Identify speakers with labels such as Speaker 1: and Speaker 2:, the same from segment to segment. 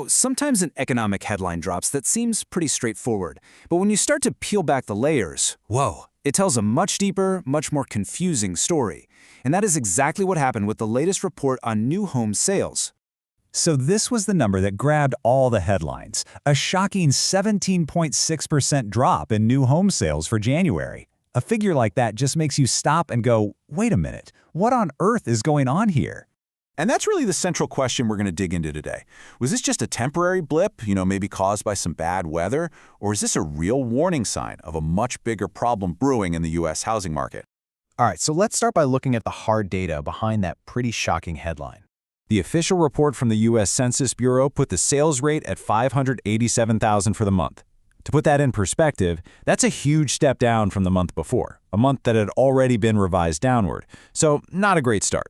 Speaker 1: Sometimes an economic headline drops that seems pretty straightforward, but when you start to peel back the layers, whoa, it tells a much deeper, much more confusing story. And that is exactly what happened with the latest report on new home sales.
Speaker 2: So this was the number that grabbed all the headlines, a shocking 17.6% drop in new home sales for January. A figure like that just makes you stop and go, wait a minute, what on earth is going on here?
Speaker 3: And that's really the central question we're going to dig into today. Was this just a temporary blip, maybe caused by some bad weather? Or is this a real warning sign of a much bigger problem brewing in the U.S. housing market?
Speaker 4: All right, so let's start by looking at the hard data behind that pretty shocking headline.
Speaker 2: The official report from the U.S. Census Bureau put the sales rate at 587,000 for the month. To put that in perspective, that's a huge step down from the month before, a month that had already been revised downward. So not a great start.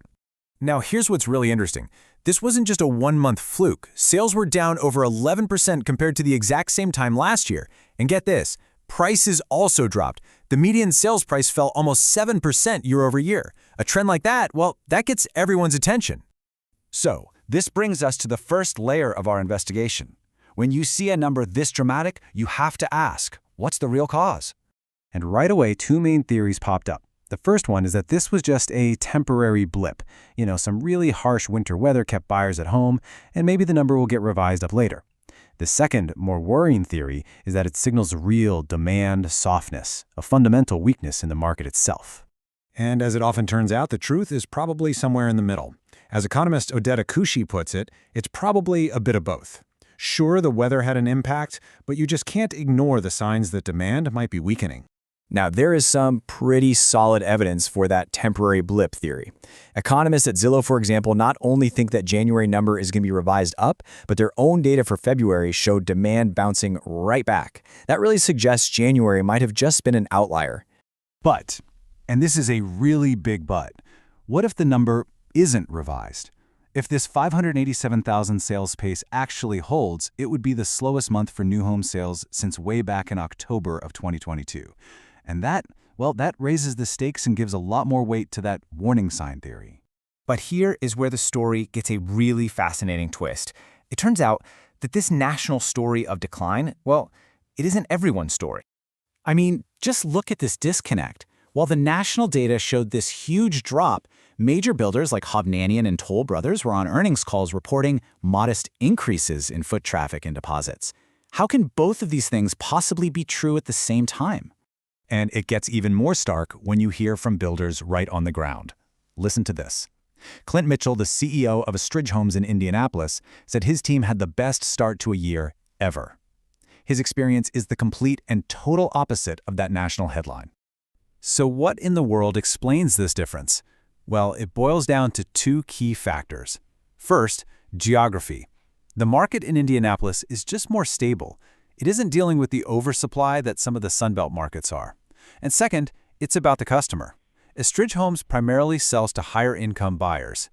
Speaker 5: Now, here's what's really interesting. This wasn't just a one-month fluke. Sales were down over 11% compared to the exact same time last year. And get this, prices also dropped. The median sales price fell almost 7% year over year. A trend like that, well, that gets everyone's attention.
Speaker 1: So, this brings us to the first layer of our investigation. When you see a number this dramatic, you have to ask, what's the real cause? And right away, two main theories popped up. The first one is that this was just a temporary blip. Some really harsh winter weather kept buyers at home, and maybe the number will get revised up later. The second, more worrying theory is that it signals real demand softness, a fundamental weakness in the market itself.
Speaker 2: And as it often turns out, the truth is probably somewhere in the middle. As economist Odetta Kushi puts it, it's probably a bit of both. Sure, the weather had an impact, but you just can't ignore the signs that demand might be weakening.
Speaker 5: Now, there is some pretty solid evidence for that temporary blip theory. Economists at Zillow, for example, not only think that January number is going to be revised up, but their own data for February showed demand bouncing right back. That really suggests January might have just been an outlier.
Speaker 2: But, and this is a really big but, what if the number isn't revised? If this 587,000 sales pace actually holds, it would be the slowest month for new home sales since way back in October of 2022. And that raises the stakes and gives a lot more weight to that warning sign theory.
Speaker 4: But here is where the story gets a really fascinating twist. It turns out that this national story of decline, it isn't everyone's story. I mean, just look at this disconnect. While the national data showed this huge drop, major builders like Hovnanian and Toll Brothers were on earnings calls reporting modest increases in foot traffic and deposits. How can both of these things possibly be true at the same time?
Speaker 2: And it gets even more stark when you hear from builders right on the ground. Listen to this. Clint Mitchell, the CEO of Astridge Homes in Indianapolis, said his team had the best start to a year ever. His experience is the complete and total opposite of that national headline. So what in the world explains this difference? Well, it boils down to two key factors. First, geography. The market in Indianapolis is just more stable. It isn't dealing with the oversupply that some of the Sunbelt markets are. And second, it's about the customer. Astridge Homes primarily sells to higher-income buyers.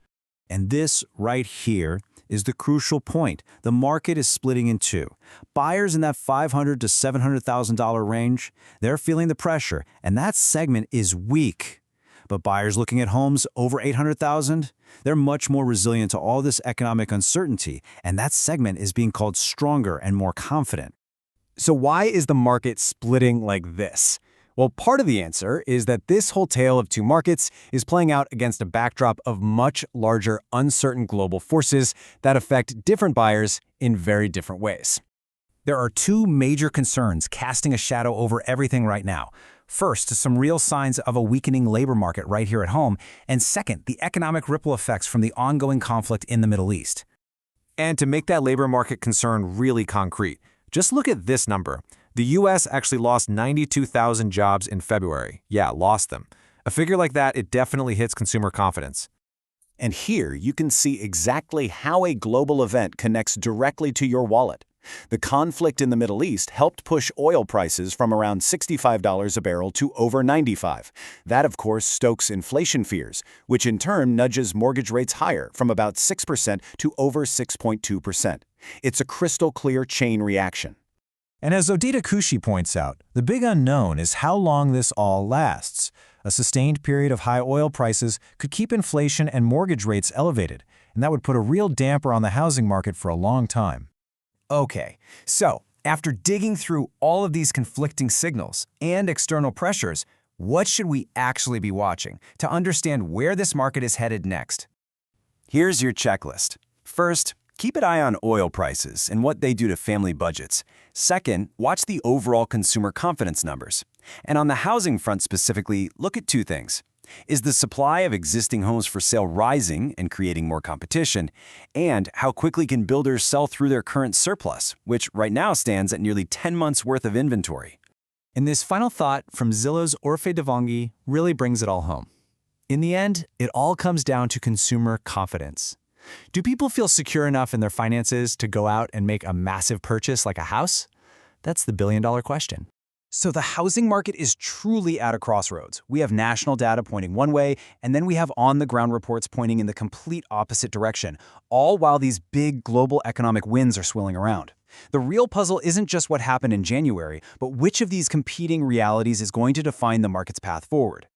Speaker 1: And this right here is the crucial point. The market is splitting in two. Buyers in that $500,000 to $700,000 range, they're feeling the pressure, and that segment is weak. But buyers looking at homes over $800,000, they're much more resilient to all this economic uncertainty, and that segment is being called stronger and more confident.
Speaker 5: So why is the market splitting like this? Well, part of the answer is that this whole tale of two markets is playing out against a backdrop of much larger, uncertain global forces that affect different buyers in very different ways.
Speaker 1: There are two major concerns casting a shadow over everything right now. First, some real signs of a weakening labor market right here at home, and second, the economic ripple effects from the ongoing conflict in the Middle East.
Speaker 5: And to make that labor market concern really concrete, just look at this number. The U.S. actually lost 92,000 jobs in February. Yeah, lost them. A figure like that, it definitely hits consumer confidence.
Speaker 3: And here you can see exactly how a global event connects directly to your wallet. The conflict in the Middle East helped push oil prices from around $65 a barrel to over $95. That, of course, stokes inflation fears, which in turn nudges mortgage rates higher from about 6% to over 6.2%. It's a crystal clear chain reaction.
Speaker 2: And as Odetta Kushi points out, the big unknown is how long this all lasts. A sustained period of high oil prices could keep inflation and mortgage rates elevated,
Speaker 5: and that would put a real damper on the housing market for a long time.
Speaker 4: Okay, so after digging through all of these conflicting signals and external pressures, what should we actually be watching to understand where this market is headed next?
Speaker 3: Here's your checklist. First, keep an eye on oil prices and what they do to family budgets. Second, watch the overall consumer confidence numbers. And on the housing front specifically, look at two things. Is the supply of existing homes for sale rising and creating more competition? And how quickly can builders sell through their current surplus, which right now stands at nearly 10 months' worth of inventory?
Speaker 2: And this final thought from Zillow's Orphe Devangi really brings it all home. In the end, it all comes down to consumer confidence. Do people feel secure enough in their finances to go out and make a massive purchase like a house? That's the billion-dollar question.
Speaker 1: So the housing market is truly at a crossroads. We have national data pointing one way, and then we have on-the-ground reports pointing in the complete opposite direction, all while these big global economic winds are swirling around. The real puzzle isn't just what happened in January, but which of these competing realities is going to define the market's path forward.